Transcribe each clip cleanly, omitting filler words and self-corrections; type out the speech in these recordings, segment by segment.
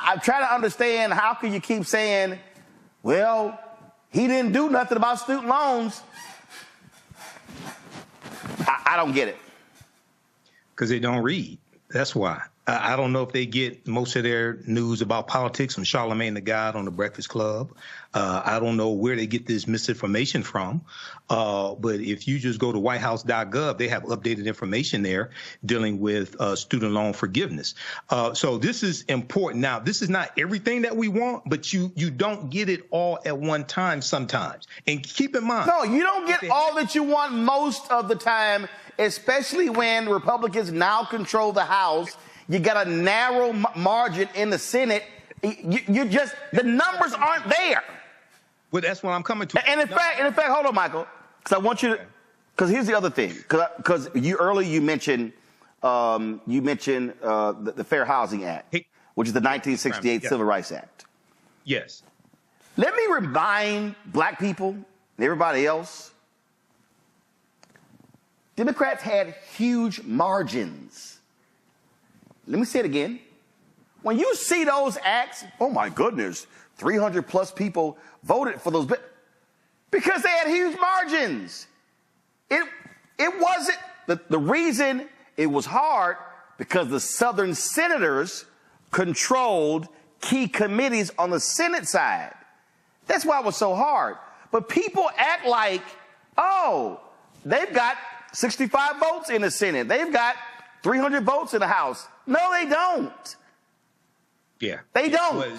I'm trying to understand, how can you keep saying, well, he didn't do nothing about student loans? I don't get it. Because they don't read. That's why. I don't know if they get most of their news about politics from Charlemagne the God on the Breakfast Club. I don't know where they get this misinformation from. But if you just go to whitehouse.gov, they have updated information there dealing with student loan forgiveness. So this is important. Now, this is not everything that we want, but you don't get it all at one time sometimes. And keep in mind. No, you don't get all that you want most of the time, especially when Republicans now control the House. You got a narrow margin in the Senate. You just, the numbers aren't there. Well, that's what I'm coming to. And in fact, hold on, Michael, because I want you to, because here's the other thing. Because you mentioned the Fair Housing Act, which is the 1968 Civil Rights Act. Yes. Let me remind black people and everybody else, Democrats had huge margins. Let me say it again. When you see those acts, oh my goodness, 300 plus people voted for those, because they had huge margins. It wasn't, the reason it was hard, because the Southern senators controlled key committees on the Senate side. That's why it was so hard. But people act like, oh, they've got 65 votes in the Senate. They've got 300 votes in the House. No, they don't. Yeah. They don't. Well,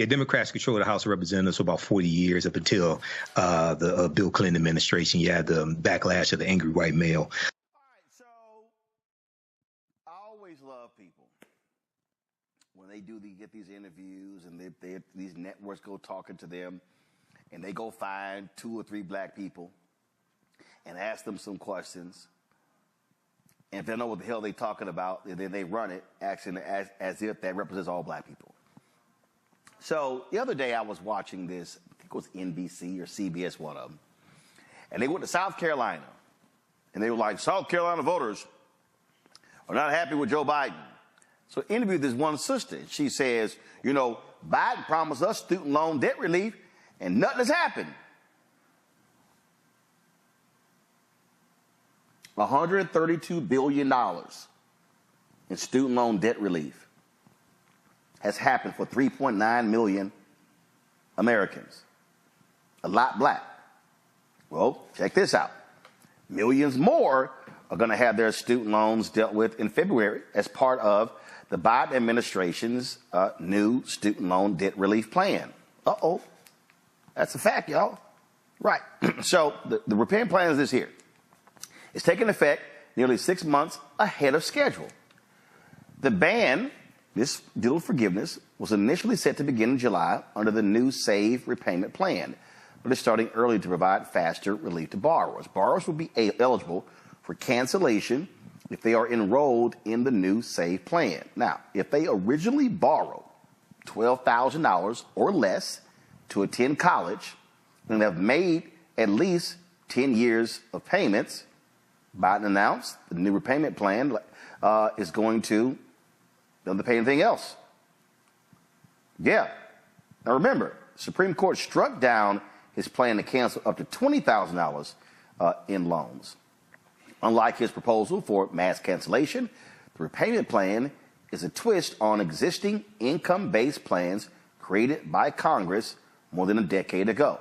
Democrats control the House of Representatives for about 40 years up until the Bill Clinton administration. You had the backlash of the angry white male. All right, so I always love people when they get these interviews and these networks go talking to them and they go find 2 or 3 black people and ask them some questions. And if they know what the hell they're talking about, then they run it acting as if that represents all black people. So the other day I was watching this, I think it was NBC or CBS, one of them, and they went to South Carolina, and they were like, South Carolina voters are not happy with Joe Biden. So I interviewed this one sister. She says, you know, Biden promised us student loan debt relief, and nothing has happened. $132 billion in student loan debt relief has happened for 3.9 million Americans. A lot black. Well, check this out. Millions more are going to have their student loans dealt with in February as part of the Biden administration's new student loan debt relief plan. Uh-oh. That's a fact, y'all. Right. So the repayment plan is this here. It's taking effect nearly 6 months ahead of schedule. The ban, this deal of forgiveness, was initially set to begin in July under the new SAVE repayment plan, but it's starting early to provide faster relief to borrowers. Borrowers will be eligible for cancellation if they are enrolled in the new SAVE plan. Now, if they originally borrowed $12,000 or less to attend college and have made at least 10 years of payments, Biden announced the new repayment plan is going to not pay anything else. Yeah. Now remember, the Supreme Court struck down his plan to cancel up to $20,000 in loans. Unlike his proposal for mass cancellation, the repayment plan is a twist on existing income-based plans created by Congress more than a decade ago.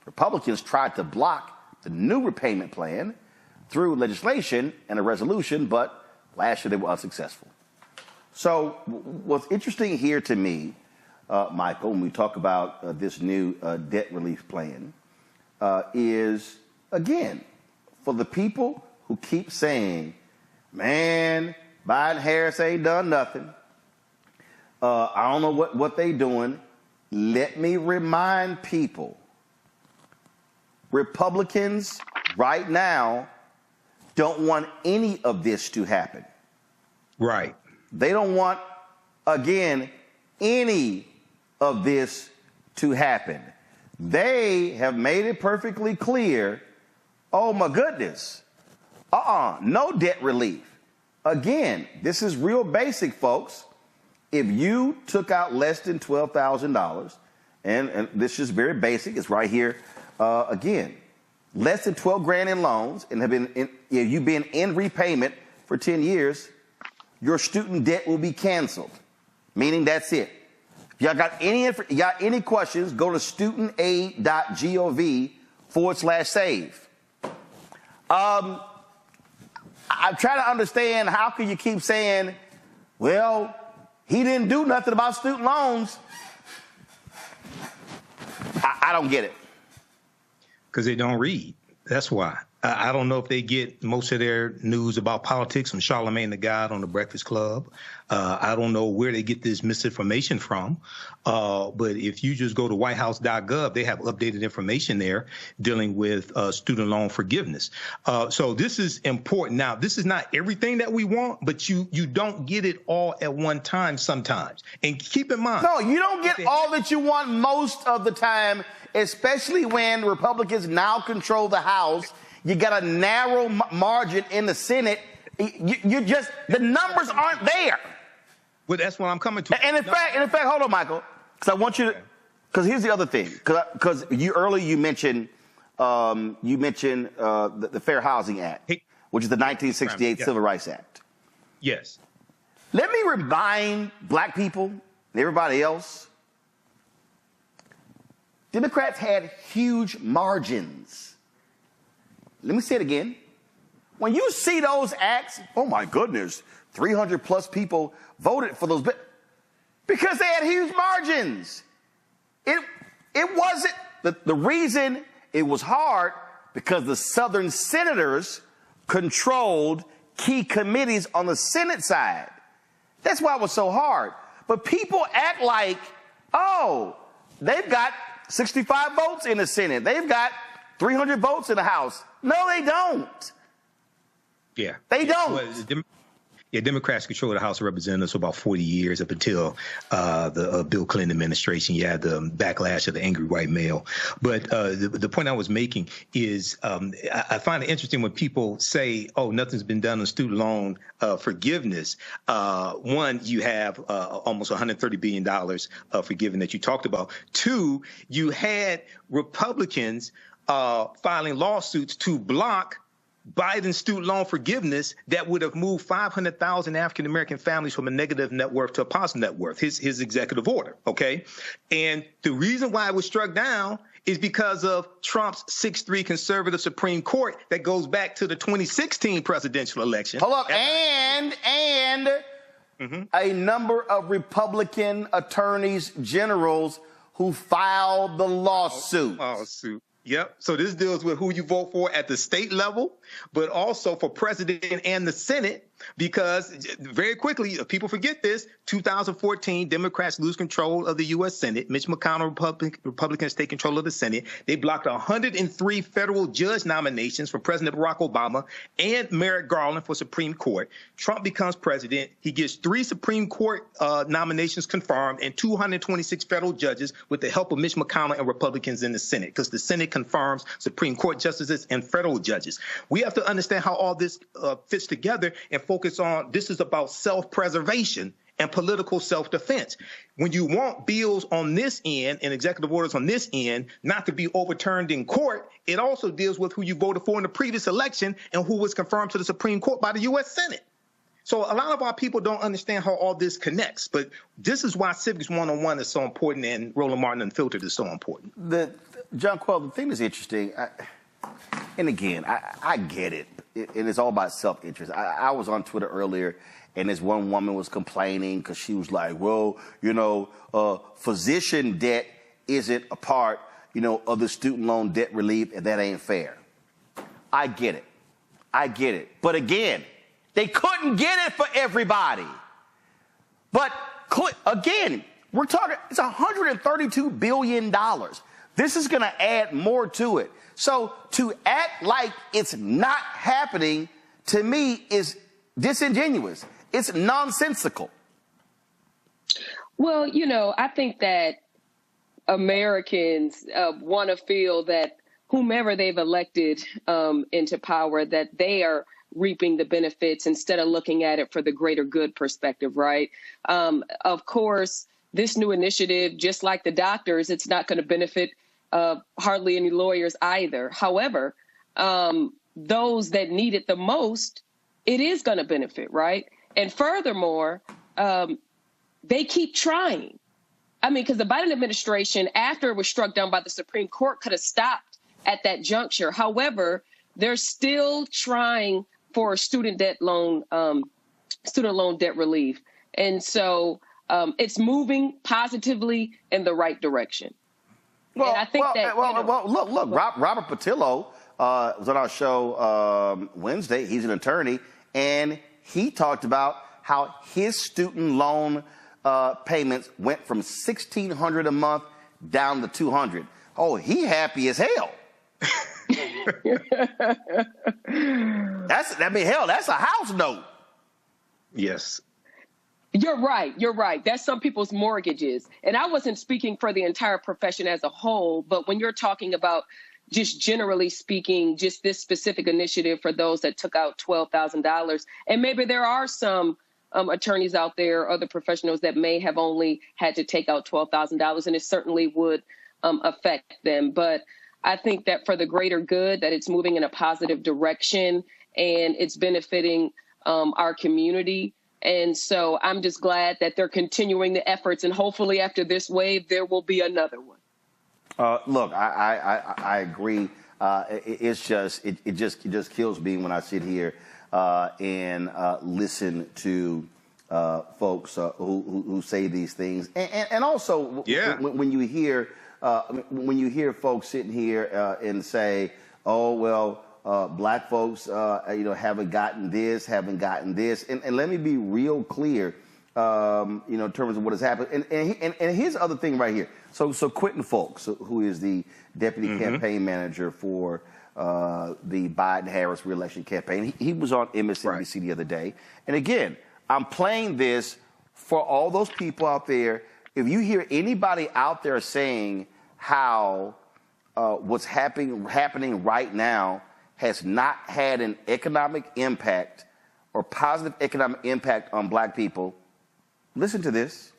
Republicans tried to block the new repayment plan through legislation and a resolution, but last year they were unsuccessful. So what's interesting here to me, Michael, when we talk about this new debt relief plan, is, again, for the people who keep saying, man, Biden-Harris ain't done nothing. I don't know what they doing. Let me remind people, Republicans right now don't want any of this to happen. Right. They don't want, again, any of this to happen. They have made it perfectly clear, oh my goodness, no debt relief. Again, this is real basic, folks. if you took out less than $12,000, and this is very basic, it's right here again, less than 12 grand in loans, and have been you've been in repayment for 10 years, your student debt will be canceled. Meaning that's it. If y'all got any questions, go to studentaid.gov/save. I'm trying to understand, how can you keep saying, well, he didn't do nothing about student loans? I don't get it. Because they don't read. That's why. I don't know if they get most of their news about politics from Charlemagne the God on the Breakfast Club. I don't know where they get this misinformation from. But if you just go to whitehouse.gov, they have updated information there dealing with student loan forgiveness. So this is important. Now, this is not everything that we want, but you don't get it all at one time sometimes. And keep in mind. No, you don't get all that you want most of the time, especially when Republicans now control the House. You got a narrow margin in the Senate. You just, the numbers aren't there. Well, that's what I'm coming to. And in fact, hold on, Michael, because I want you to, because here's the other thing. Because you mentioned the Fair Housing Act, which is the 1968 Civil Rights Act. Yes. Let me remind black people and everybody else, Democrats had huge margins. Let me say it again. When you see those acts, oh my goodness, 300 plus people voted for those, because they had huge margins. It wasn't, the reason it was hard, because the Southern senators controlled key committees on the Senate side. That's why it was so hard. But people act like, oh, they've got 65 votes in the Senate. They've got 300 votes in the House. No, they don't. Yeah. They don't. Well, Democrats control the House of Representatives for about 40 years up until the Bill Clinton administration. You had the backlash of the angry white male. But the point I was making is I find it interesting when people say, oh, nothing's been done on student loan forgiveness. One, you have almost $130 billion forgiven that you talked about. Two, you had Republicans filing lawsuits to block Biden's student loan forgiveness that would have moved 500,000 African-American families from a negative net worth to a positive net worth, his executive order, okay? And the reason why it was struck down is because of Trump's 6-3 conservative Supreme Court that goes back to the 2016 presidential election. Hold up, and a number of Republican attorneys generals who filed the lawsuit. Yep. So this deals with who you vote for at the state level, but also for president and the Senate, because very quickly, people forget this, 2014, Democrats lose control of the U.S. Senate. Mitch McConnell, Republicans take control of the Senate. They blocked 103 federal judge nominations for President Barack Obama and Merrick Garland for Supreme Court. Trump becomes president. He gets 3 Supreme Court nominations confirmed and 226 federal judges with the help of Mitch McConnell and Republicans in the Senate, because the Senate confirms Supreme Court justices and federal judges. We have to understand how all this fits together and focus on, this is about self-preservation and political self-defense. When you want bills on this end and executive orders on this end not to be overturned in court, it also deals with who you voted for in the previous election and who was confirmed to the Supreme Court by the U.S. Senate. So a lot of our people don't understand how all this connects, but this is why Civics 101 is so important and Roland Martin Unfiltered is so important. John Quell, the thing that's interesting, and again, I get it, and it's all about self-interest. I was on Twitter earlier, and this one woman was complaining because she was like, well, physician debt isn't a part, of the student loan debt relief, and that ain't fair. I get it. But again, they couldn't get it for everybody. But again, we're talking, it's $132 billion. This is going to add more to it. So to act like it's not happening, to me, is disingenuous. It's nonsensical. Well, I think that Americans want to feel that whomever they've elected into power, that they are reaping the benefits instead of looking at it for the greater good perspective, right? Of course, this new initiative, just like the doctors, it's not going to benefit hardly any lawyers either. However, those that need it the most, it is going to benefit, right? And furthermore, they keep trying. I mean, because the Biden administration, after it was struck down by the Supreme Court, could have stopped at that juncture. However, they're still trying for student loan debt relief. And so it's moving positively in the right direction. Well, and I think look, Robert Patillo was on our show Wednesday. He's an attorney, and he talked about how his student loan payments went from $1,600 a month down to $200. Oh, he happy as hell. That's a house note. Yes. You're right. That's some people's mortgages. And I wasn't speaking for the entire profession as a whole, but when you're talking about just generally speaking, just this specific initiative for those that took out $12,000, and maybe there are some attorneys out there, other professionals that may have only had to take out $12,000, and it certainly would affect them. But I think that for the greater good, that it's moving in a positive direction and it's benefiting our community. And so I'm just glad that they're continuing the efforts, and hopefully after this wave, there will be another one. Look, I agree. It just kills me when I sit here and listen to folks who say these things, and also when you hear folks sitting here and say, "Oh well, black folks, haven't gotten this," and let me be real clear, in terms of what has happened. And here's the other thing right here. So Quentin Fulks, who is the deputy campaign manager for the Biden-Harris reelection campaign, he was on MSNBC the other day. And again, I'm playing this for all those people out there. If you hear anybody out there saying how what's happening right now has not had an economic impact or positive economic impact on black people, listen to this.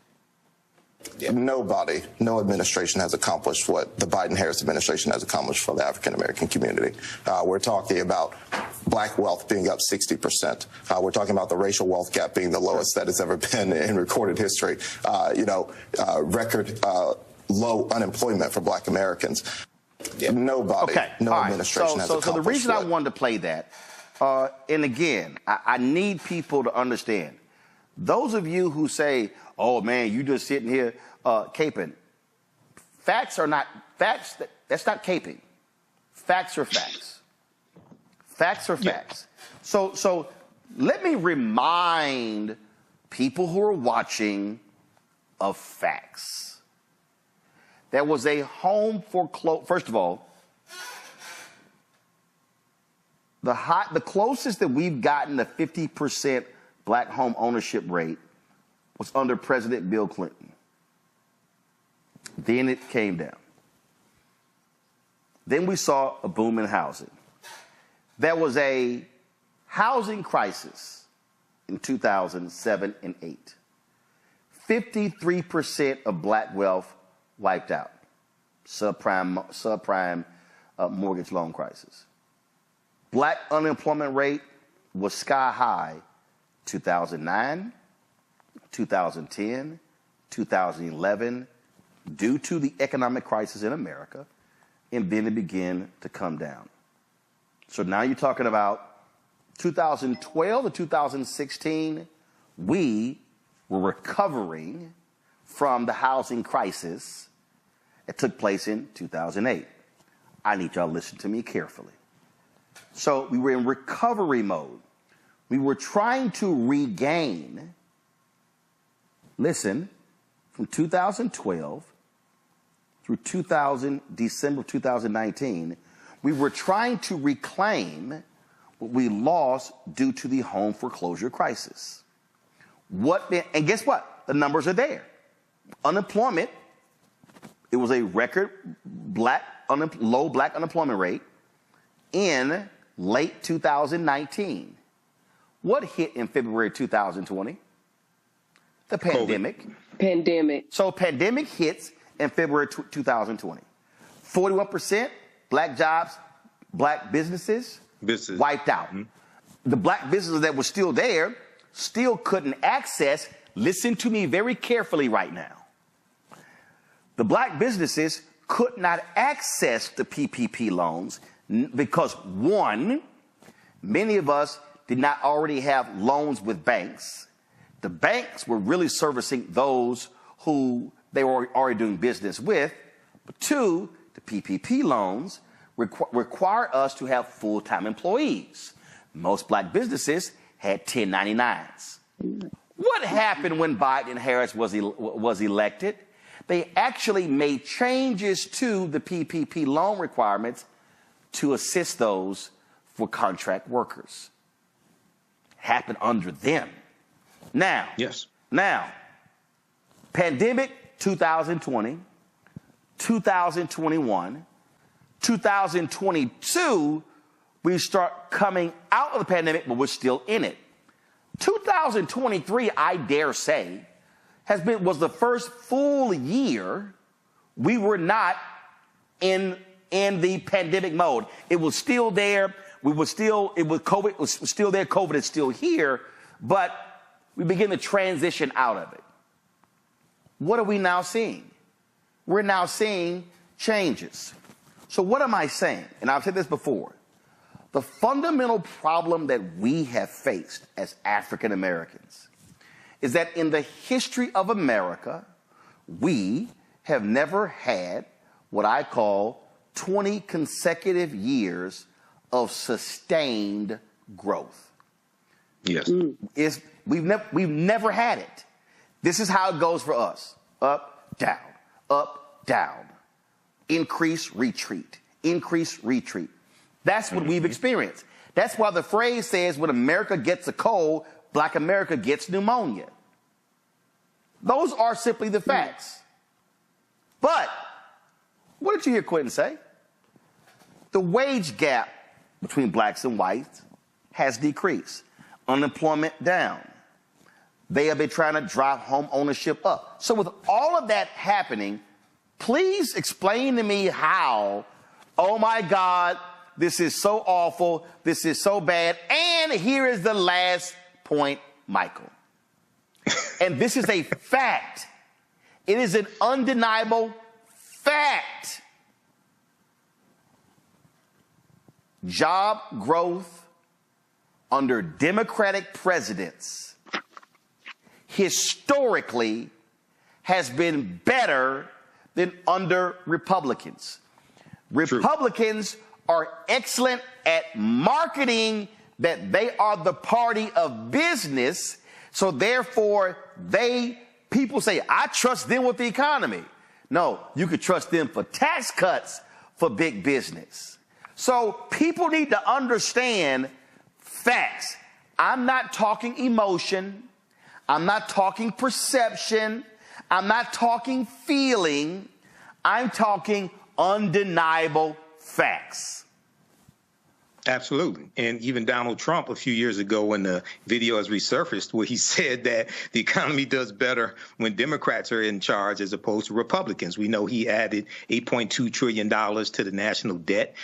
Nobody, no administration has accomplished what the Biden-Harris administration has accomplished for the African-American community. We're talking about black wealth being up 60%. We're talking about the racial wealth gap being the lowest that it's ever been in recorded history. Record low unemployment for black Americans. Nobody, no administration has accomplished. So the reason I wanted to play that, and again, I need people to understand, those of you who say, "Oh man, you just sitting here caping," facts are not facts. That's not caping. Facts are facts. Facts are facts. So let me remind people who are watching of facts. There was a home foreclosure. First of all, the closest that we've gotten to 50% black home ownership rate was under President Bill Clinton. Then it came down. Then we saw a boom in housing. There was a housing crisis in 2007 and 8. 53% of black wealth wiped out. Subprime mortgage loan crisis. Black unemployment rate was sky high 2009, 2010, 2011, due to the economic crisis in America, and then it began to come down. So now you're talking about 2012 to 2016, we were recovering from the housing crisis that took place in 2008. I need y'all to listen to me carefully. So we were in recovery mode. We were trying to regain, listen, from 2012 through December 2019, we were trying to reclaim what we lost due to the home foreclosure crisis. And guess what? The numbers are there. Unemployment, it was a record low black unemployment rate in late 2019. What hit in February 2020? The pandemic. Pandemic. So pandemic hits in February 2020. 41% black jobs, black businesses wiped out. Mm-hmm. The black businesses that were still there still couldn't access, listen to me very carefully right now. The black businesses could not access the PPP loans because, one, many of us did not already have loans with banks. The banks were really servicing those who they were already doing business with. But two, the PPP loans require us to have full-time employees. Most black businesses had 1099s. What happened when Biden and Harris was elected? They actually made changes to the PPP loan requirements to assist those for contract workers. Happened under them. Now, pandemic 2020, 2021, 2022, we start coming out of the pandemic, but we're still in it. 2023, I dare say, was the first full year we were not in the pandemic mode. It was still there. COVID was still there. COVID is still here, but we begin to transition out of it. What are we now seeing? We're now seeing changes. So what am I saying? And I've said this before. The fundamental problem that we have faced as African Americans is that in the history of America, we have never had what I call 20 consecutive years of sustained growth. Yes. We've never had it. This is how it goes for us. Up, down, increase, retreat, increase, retreat. That's what we've experienced. That's why the phrase says when America gets a cold, Black America gets pneumonia. Those are simply the facts. But what did you hear Quentin say? The wage gap between blacks and whites has decreased. Unemployment down. They have been trying to drive home ownership up. So with all of that happening, please explain to me how, oh my God, this is so awful, this is so bad. And here is the last point, Michael. And this is a fact. It is an undeniable fact. Job growth under Democratic presidents historically has been better than under Republicans. Republicans are excellent at marketing that they are the party of business. So therefore, people say, I trust them with the economy. No, you could trust them for tax cuts for big business. So people need to understand facts. I'm not talking emotion. I'm not talking perception. I'm not talking feeling. I'm talking undeniable facts. Absolutely. And even Donald Trump a few years ago when the video has resurfaced where he said that the economy does better when Democrats are in charge as opposed to Republicans. We know he added $8.2 trillion to the national debt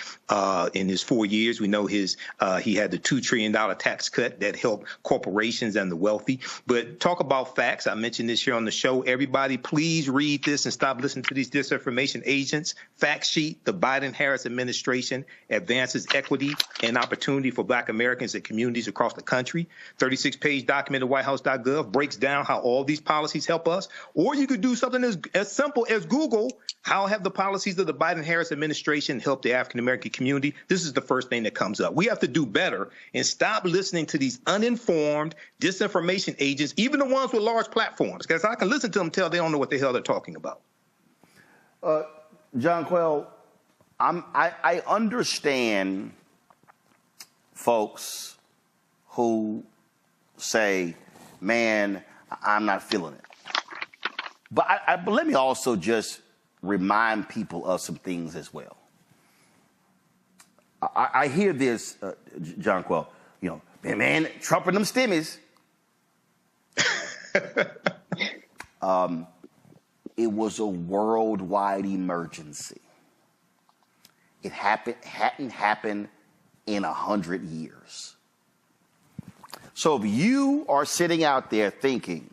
in his 4 years. We know he had the $2 trillion tax cut that helped corporations and the wealthy. But talk about facts. I mentioned this here on the show. Everybody, please read this and stop listening to these disinformation agents. Fact sheet, the Biden-Harris administration advances equity and opportunity for Black Americans and communities across the country. 36-page document at whitehouse.gov breaks down how all these policies help us. Or you could do something as simple as Google, how have the policies of the Biden-Harris administration helped the African-American community? This is the first thing that comes up. We have to do better and stop listening to these uninformed disinformation agents, even the ones with large platforms, because I can listen to them tell they don't know what the hell they're talking about. John Quell, I understand folks who say, man, I'm not feeling it. But let me also just remind people of some things as well. I hear this, John Quell, Man, Trump and them stimmies. It was a worldwide emergency. It hadn't happened in 100 years. So if you are sitting out there thinking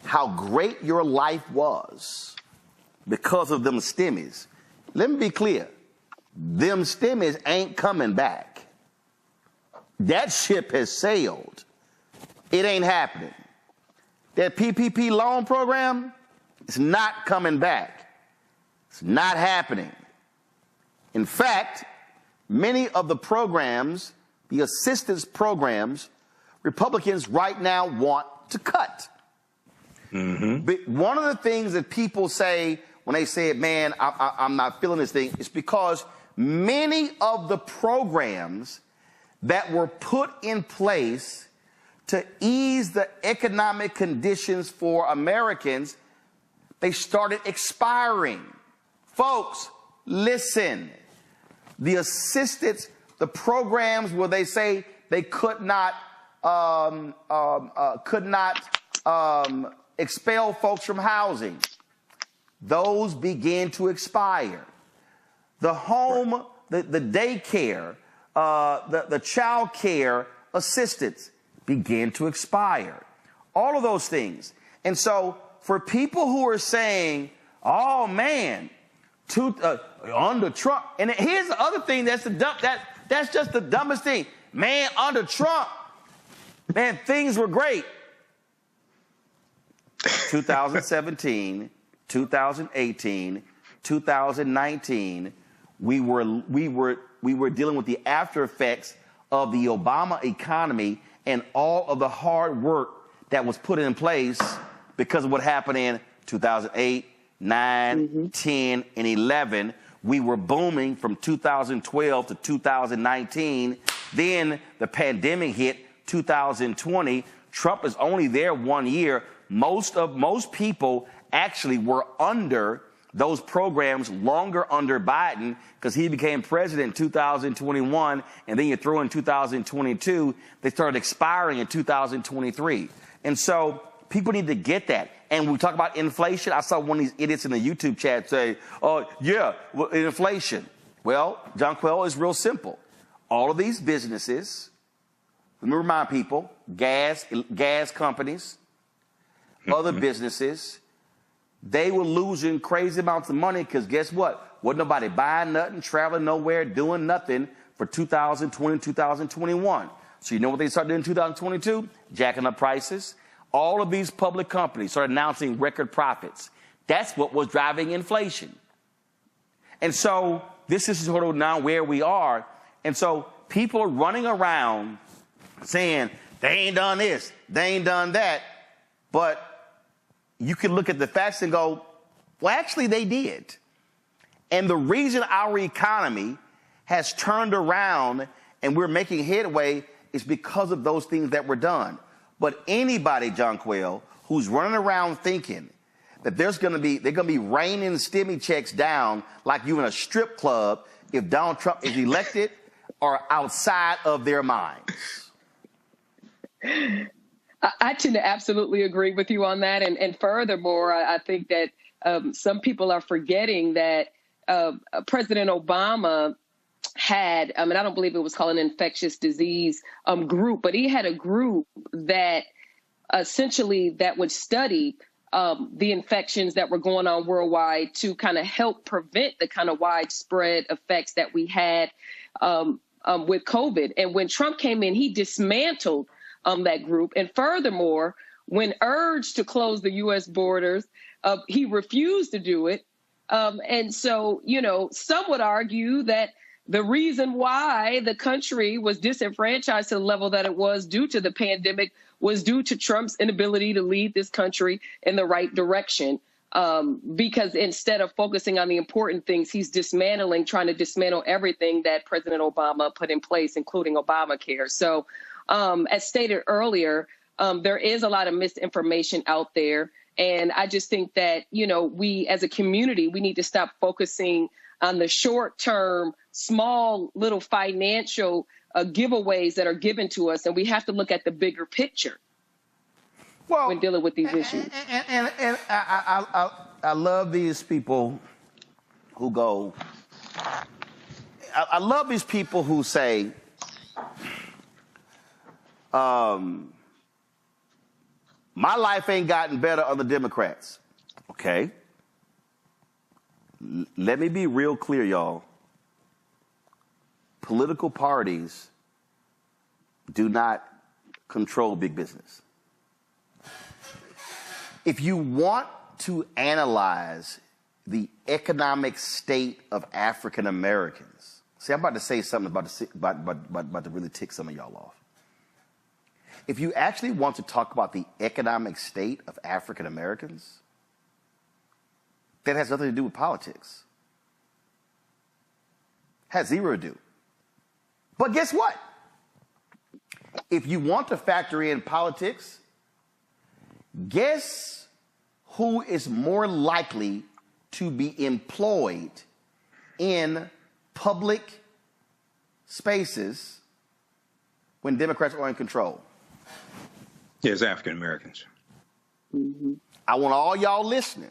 how great your life was because of them stimmies, let me be clear. Them stimmies ain't coming back. That ship has sailed. It ain't happening. That PPP loan program, it's not coming back. It's not happening. In fact, many of the programs, the assistance programs, Republicans right now want to cut. Mm-hmm. But one of the things that people say when they say, man, I'm not feeling this thing, is because many of the programs that were put in place to ease the economic conditions for Americans, they started expiring. Folks, listen. The assistance, the programs where they say they could not expel folks from housing, those began to expire. The home, the daycare, the child care assistance began to expire. All of those things. And so for people who are saying, oh man, under Trump, and here's the other thing that's that's just the dumbest thing. Man, under Trump, man, things were great. 2017, 2018, 2019, we were dealing with the after effects of the Obama economy and all of the hard work that was put in place because of what happened in 2008, 9, 10, and 11. We were booming from 2012 to 2019. Then the pandemic hit 2020. Trump is only there 1 year. Most people actually were under those programs longer under Biden because he became president in 2021, and then you throw in 2022, they started expiring in 2023. And so people need to get that. And we talk about inflation. I saw one of these idiots in the YouTube chat say, oh, yeah, well, inflation. Well, John Quell, is real simple. All of these businesses, let me remind people, gas companies, other businesses, they were losing crazy amounts of money because guess what? Wasn't nobody buying nothing, traveling nowhere, doing nothing for 2020, 2021. So you know what they started doing in 2022? Jacking up prices. All of these public companies started announcing record profits. That's what was driving inflation. And so this is sort of now where we are. And so people are running around saying they ain't done this, they ain't done that. But you can look at the facts and go, well, actually they did. And the reason our economy has turned around and we're making headway is because of those things that were done. But anybody, John Quell, who's running around thinking that they're going to be raining stimmy checks down like you in a strip club if Donald Trump is elected are outside of their minds. I tend to absolutely agree with you on that. And furthermore, I think that some people are forgetting that President Obama had, I don't believe it was called an infectious disease group, but he had a group that essentially that would study the infections that were going on worldwide to kind of help prevent the kind of widespread effects that we had with COVID. And when Trump came in, he dismantled that group. And furthermore, when urged to close the U.S. borders, he refused to do it. And so, some would argue that the reason why the country was disenfranchised to the level that it was due to the pandemic was due to Trump's inability to lead this country in the right direction. Because instead of focusing on the important things, he's trying to dismantle everything that President Obama put in place, including Obamacare. So as stated earlier, there is a lot of misinformation out there. And I just think that, we as a community, we need to stop focusing on the short-term, small little financial giveaways that are given to us, and we have to look at the bigger picture when dealing with these issues. And I love these people who go, I love these people who say, my life ain't gotten better under Democrats. Okay. Let me be real clear, y'all. Political parties do not control big business. If you want to analyze the economic state of African Americans, see, I'm about to say something about to really tick some of y'all off. If you actually want to talk about the economic state of African Americans, that has nothing to do with politics. Has zero to do. But guess what? If you want to factor in politics, guess who is more likely to be employed in public spaces when Democrats are in control? Yes, African Americans. Mm-hmm. I want all y'all listening.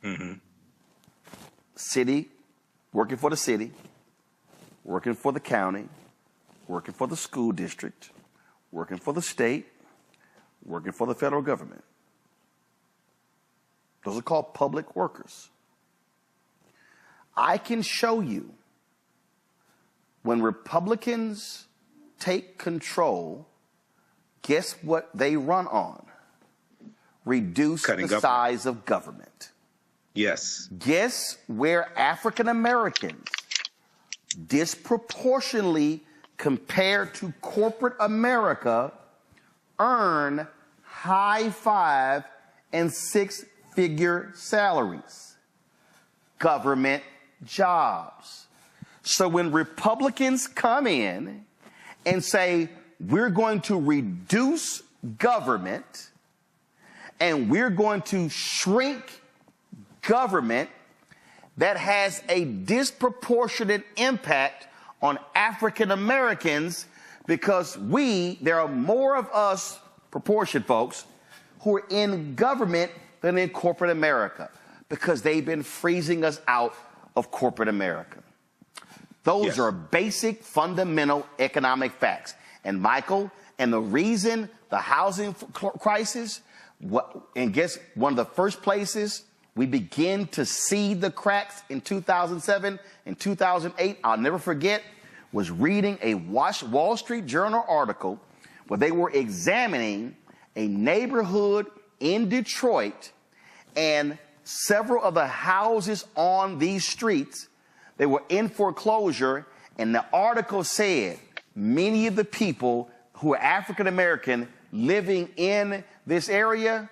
Mm-hmm. City, working for the city, working for the county, working for the school district, working for the state, working for the federal government. Those are called public workers. I can show you when Republicans take control, guess what they run on? Reduce the size of government. Yes. Guess where African Americans disproportionately compared to corporate America earn high 5- and 6-figure salaries? Government jobs. So when Republicans come in and say, we're going to reduce government and we're going to shrink government, that has a disproportionate impact on African Americans because there are more of us, proportion folks, who are in government than in corporate America because they've been freezing us out of corporate America. Those are basic, fundamental economic facts. And Michael, and the reason the housing crisis, and guess one of the first places we begin to see the cracks in 2007 and 2008, I'll never forget, was reading a Wall Street Journal article where they were examining a neighborhood in Detroit and several of the houses on these streets, they were in foreclosure, and the article said many of the people who are African American living in this area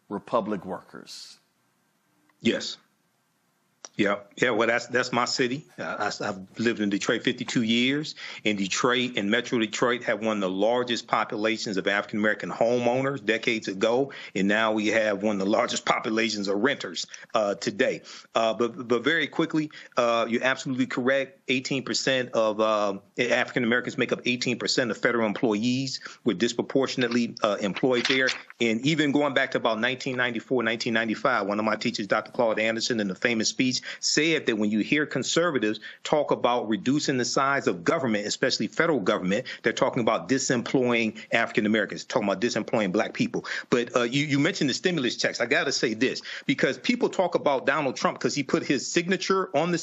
were public workers. Yes. Yeah. Well, that's my city. I've lived in Detroit 52 years. In Detroit and Metro Detroit have one of the largest populations of African American homeowners decades ago, and now we have one of the largest populations of renters today. But very quickly, you're absolutely correct. 18% of African Americans make up 18% of federal employees. We're disproportionately employed there. And even going back to about 1994, 1995, one of my teachers, Dr. Claude Anderson, in the famous speech, said that when you hear conservatives talk about reducing the size of government, especially federal government, they're talking about disemploying African Americans, talking about disemploying black people. But you mentioned the stimulus checks. I got to say this, because people talk about Donald Trump because he put his signature on the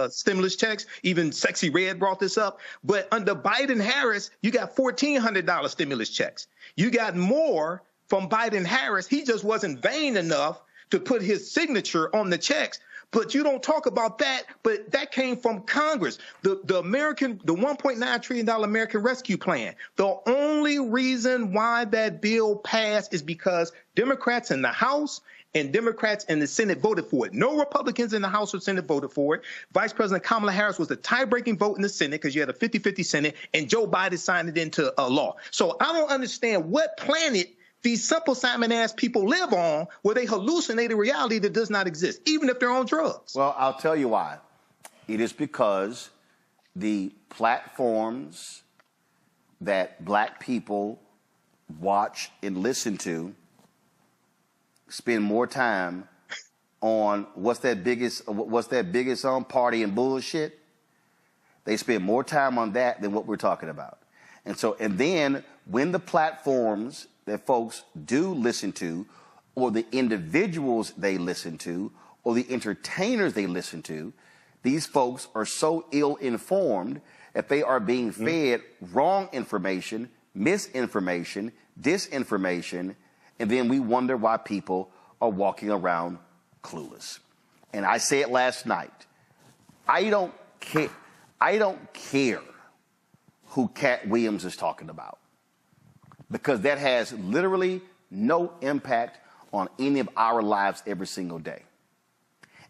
stimulus checks. Even Sexy Red brought this up. But under Biden-Harris, you got $1,400 stimulus checks. You got more from Biden-Harris. He just wasn't vain enough to put his signature on the checks. But you don't talk about that. But that came from Congress. The $1.9 trillion American Rescue Plan. The only reason why that bill passed is because Democrats in the House and Democrats in the Senate voted for it. No Republicans in the House or Senate voted for it. Vice President Kamala Harris was the tie-breaking vote in the Senate because you had a 50-50 Senate, and Joe Biden signed it into law. So I don't understand what planet these simple Simon ass people live on, where they hallucinate a reality that does not exist, even if they're on drugs. Well, I'll tell you why. It is because the platforms that black people watch and listen to spend more time on what's that biggest party and bullshit. They spend more time on that than what we're talking about. And then when the platforms that folks do listen to, or the individuals they listen to, or the entertainers they listen to, these folks are so ill-informed that they are being fed wrong information, misinformation, disinformation, and then we wonder why people are walking around clueless. And I said last night, I don't care who Cat Williams is talking about, because that has literally no impact on any of our lives every single day.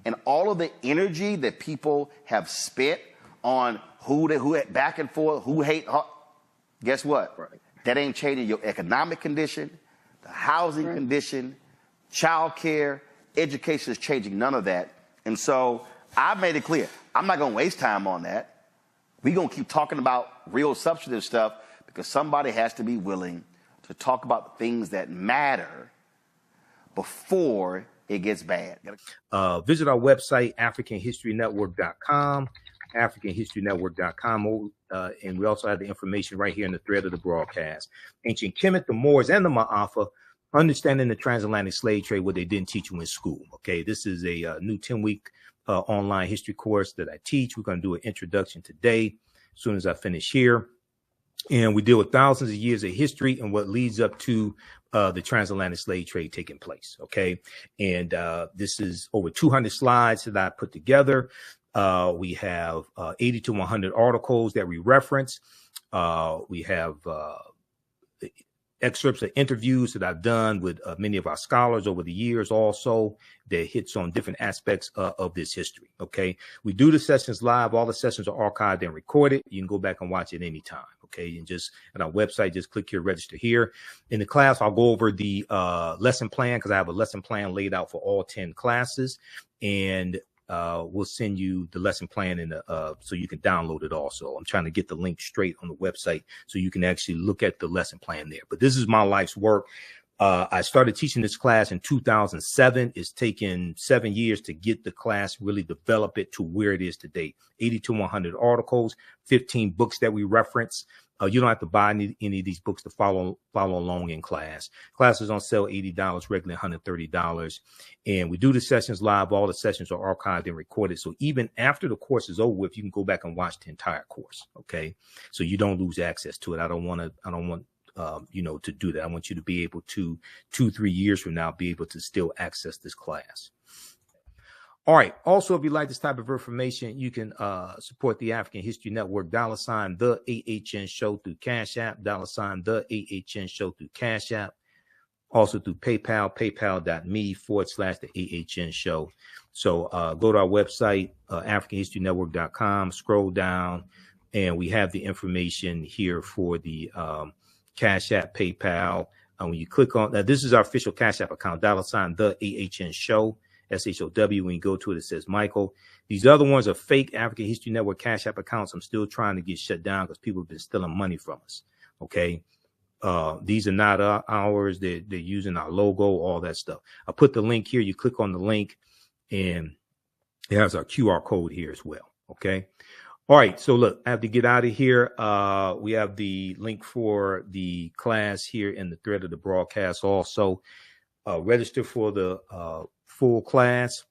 And all of the energy that people have spent on who back and forth, who hate, guess what? Right. That ain't changing your economic condition, the housing condition, child care, education is changing none of that. And so I've made it clear, I'm not going to waste time on that. We're going to keep talking about real substantive stuff, because somebody has to be willing to talk about the things that matter before it gets bad. Visit our website, AfricanHistoryNetwork.com, AfricanHistoryNetwork.com, and we also have the information right here in the thread of the broadcast. Ancient Kemet, the Moors, and the Ma'afa, understanding the transatlantic slave trade, what they didn't teach you in school. Okay, this is a new 10-week online history course that I teach. We're going to do an introduction today as soon as I finish here. And we deal with thousands of years of history and what leads up to the transatlantic slave trade taking place. Okay. And this is over 200 slides that I put together. We have 80 to 100 articles that we reference. We have excerpts of interviews that I've done with many of our scholars over the years also that hits on different aspects of this history. Okay. We do the sessions live. All the sessions are archived and recorded. You can go back and watch it anytime. Okay. And just at our website, just click here, register here. In the class, I'll go over the lesson plan, because I have a lesson plan laid out for all 10 classes. And we'll send you the lesson plan in so you can download it also. I'm trying to get the link straight on the website so you can actually look at the lesson plan there. But this is my life's work. I started teaching this class in 2007. It's taken 7 years to get the class, really develop it to where it is today. 80 to 100 articles, 15 books that we reference. You don't have to buy any of these books to follow along in class. Classes on sale $80, regularly $130. And we do the sessions live. All the sessions are archived and recorded. So even after the course is over with, you can go back and watch the entire course. Okay. So you don't lose access to it. I don't want to do that. I want you to be able to 2-3 years from now, be able to still access this class. All right. Also, if you like this type of information, you can support the African History Network, $ the AHN show through Cash App, $ the AHN show through Cash App. Also through PayPal, paypal.me/the AHN show. So go to our website, AfricanHistoryNetwork.com, scroll down, and we have the information here for the Cash App, PayPal. When you click on that, this is our official Cash App account, $ the AHN show. SHOW. When you go to it, it says Michael. These other ones are fake African History Network Cash App accounts. I'm still trying to get shut down because people have been stealing money from us. Okay. These are not ours. They're using our logo, all that stuff. I put the link here. You click on the link and it has our QR code here as well. Okay. All right. So look, I have to get out of here. We have the link for the class here in the thread of the broadcast. Also, register for the full class.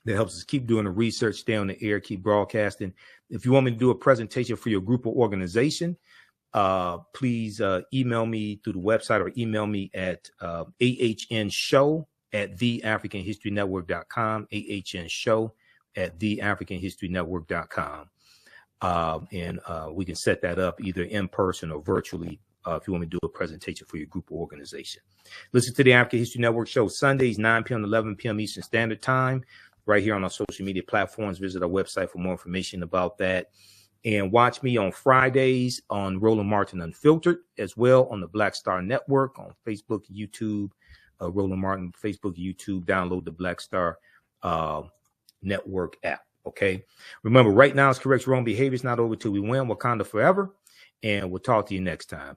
That helps us keep doing the research, stay on the air, keep broadcasting. If you want me to do a presentation for your group or organization, please email me through the website or email me at ahnshow@theafricanhistorynetwork.com, ahnshow@theafricanhistorynetwork.com. And we can set that up either in person or virtually if you want me to do a presentation for your group or organization. Listen to the African History Network show Sundays, 9 p.m. to 11 p.m. Eastern Standard Time, right here on our social media platforms. Visit our website for more information about that. And watch me on Fridays on Roland Martin Unfiltered, as well on the Black Star Network on Facebook, YouTube, Roland Martin, Facebook, YouTube. Download the Black Star Network app. Okay. Remember, right now it's correct wrong behavior. It's not over till we win. Wakanda forever. And we'll talk to you next time.